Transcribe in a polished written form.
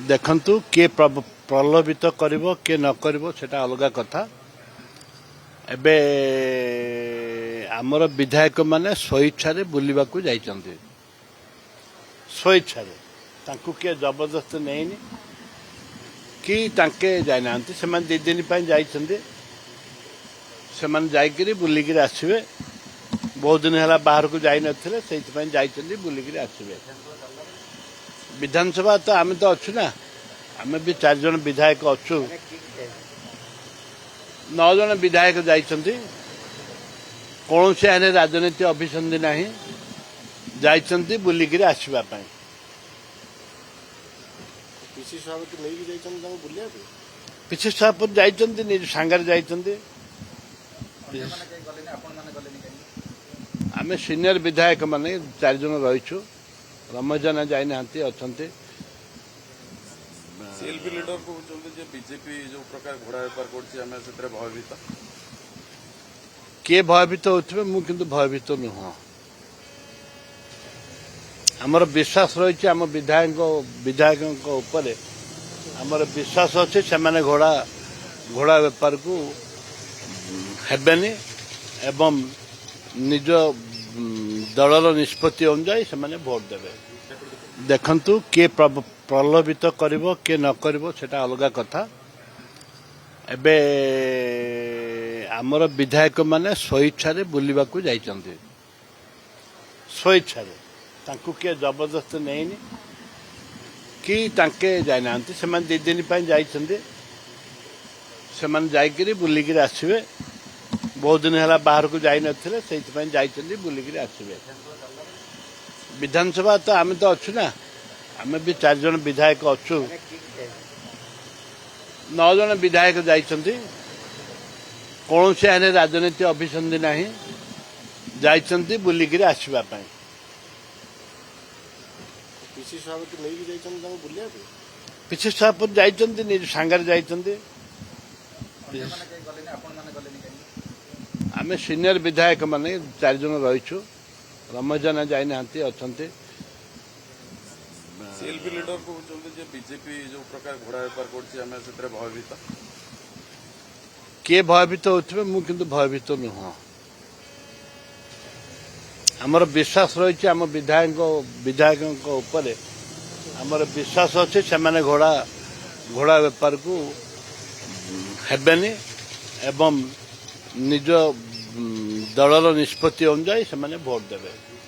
ଦେଖନ୍ତୁ କିଏ ପ୍ରଲୋଭିତ କରିବ କିଏ ନ କରିବ ସେଟା ଅଲଗା କଥା। ଏବେ ଆମର ବିଧାୟକମାନେ ସ୍ୱଇଚ୍ଛାରେ ବୁଲିବାକୁ ଯାଇଛନ୍ତି। ସ୍ୱଇଚ୍ଛାରେ ତାଙ୍କୁ କିଏ ଜବରଦସ୍ତ ନେଇନି କି ତାଙ୍କେ ଯାଇନାହାନ୍ତି। ସେମାନେ 2 ଦିନ ପାଇଁ ଯାଇଛନ୍ତି। ସେମାନେ ଯାଇକରି ବୁଲିକିରି ଆସିବେ। ବହୁତ ଦିନ ହେଲା ବାହାରକୁ ଯାଇନଥିଲେ, ସେଇଥିପାଇଁ ଯାଇଛନ୍ତି, ବୁଲିକିରି ଆସିବେ। ବିଧାନସଭା ତ ଆମେ ତ ଅଛୁ ନା, ଆମେ ବି 4 ଜଣ ବିଧାୟକ ଅଛୁ। 9 ଜଣ ବିଧାୟକ ଯାଇଛନ୍ତି। କୌଣସି ଆଇନ ରାଜନୀତି ଅଭିସନ୍ଧି ନାହିଁ, ଯାଇଛନ୍ତି ବୁଲିକିରି ଆସିବା ପାଇଁ। ପିସି ସଭାପତି ନେଇକି ଯାଇଛନ୍ତି ତାଙ୍କୁ ବୁଲିବାକୁ। ପିସି ସଭାପତି ଯାଇଛନ୍ତି, ନିଜ ସାଙ୍ଗରେ ଯାଇଛନ୍ତି। ଆମେ ସିନିୟର ବିଧାୟକ ମାନେ 4 ଜଣ ରହିଛୁ। ରମେଶ ଜେନା ଯାଇନାହାନ୍ତି, ଅଛନ୍ତି। ସିଏଲପି ଲିଡର କହୁଛନ୍ତି ଯେ ବିଜେପି ଯୋଉ ପ୍ରକାର ଘୋଡ଼ା ବେପାର କରୁଛି ଆମେ ସେଥିରେ ଭୟଭୀତ। କିଏ ଭୟଭୀତ ହେଉଥିବେ, ମୁଁ କିନ୍ତୁ ଭୟଭୀତ ନୁହଁ। ଆମର ବିଶ୍ୱାସ ରହିଛି ଆମ ବିଧାୟକଙ୍କ ଉପରେ ଆମର ବିଶ୍ୱାସ ଅଛି। ସେମାନେ ଘୋଡ଼ା ବେପାରକୁ ହେବେନି ଏବଂ ନିଜ ଦଳର ନିଷ୍ପତ୍ତି ଅନୁଯାୟୀ ସେମାନେ ଭୋଟ ଦେବେ। ଦେଖନ୍ତୁ କିଏ ପ୍ରଲୋଭିତ କରିବ କିଏ ନ କରିବ ସେଟା ଅଲଗା କଥା। ଏବେ ଆମର ବିଧାୟକମାନେ ସ୍ୱଇଚ୍ଛାରେ ବୁଲିବାକୁ ଯାଇଛନ୍ତି। ସ୍ୱଇଚ୍ଛାରେ ତାଙ୍କୁ କିଏ ଜବରଦସ୍ତ ନେଇନି କି ତାଙ୍କେ ଯାଇନାହାନ୍ତି। ସେମାନେ 2 ଦିନ ପାଇଁ ଯାଇଛନ୍ତି। ସେମାନେ ଯାଇକରି ବୁଲିକିରି ଆସିବେ। ବହୁତ ଦିନ ହେଲା ବାହାରକୁ ଯାଇନଥିଲେ, ସେଇଥିପାଇଁ ଯାଇଛନ୍ତି, ବୁଲିକିରି ଆସିବେ। ବିଧାନସଭା ତ ଆମେ ତ ଅଛୁ ନା, ଆମେ ବି 4 ଜଣ ବିଧାୟକ ଅଛୁ। 9 ଜଣ ବିଧାୟକ ଯାଇଛନ୍ତି। କୌଣସି ଆଇନ ରାଜନୀତି ଅଭିସନ୍ଧି ନାହିଁ, ଯାଇଛନ୍ତି ବୁଲିକିରି ଆସିବା ପାଇଁ। ପିସି ସଭାପତି ନେଇକି ଯାଇଛନ୍ତି ତାଙ୍କୁ ବୁଲିବାକୁ। ପିସି ସଭାପତି ଯାଇଛନ୍ତି, ନିଜ ସାଙ୍ଗରେ ଯାଇଛନ୍ତି। ଆମେ ସିନିୟର ବିଧାୟକ ମାନେ 4 ଜଣ ରହିଛୁ। ରମେଶ ଜେନା ଯାଇନାହାନ୍ତି, ଅଛନ୍ତି। ସିଏଲପି ଲିଡର କହୁଛନ୍ତି ଯେ ବିଜେପି ଯୋଉ ପ୍ରକାର ଘୋଡ଼ା ବେପାର କରୁଛି ଆମେ ସେଥିରେ ଭୟଭୀତ। କିଏ ଭୟଭୀତ ହେଉଥିବେ, ମୁଁ କିନ୍ତୁ ଭୟଭୀତ ନୁହଁ। ଆମର ବିଶ୍ୱାସ ରହିଛି ଆମ ବିଧାୟକଙ୍କ ଉପରେ ଆମର ବିଶ୍ୱାସ ଅଛି। ସେମାନେ ଘୋଡ଼ା ବେପାରକୁ ହେବେନି ଏବଂ ନିଜ ଦଳର ନିଷ୍ପତ୍ତି ଅନୁଯାୟୀ ସେମାନେ ଭୋଟ ଦେବେ।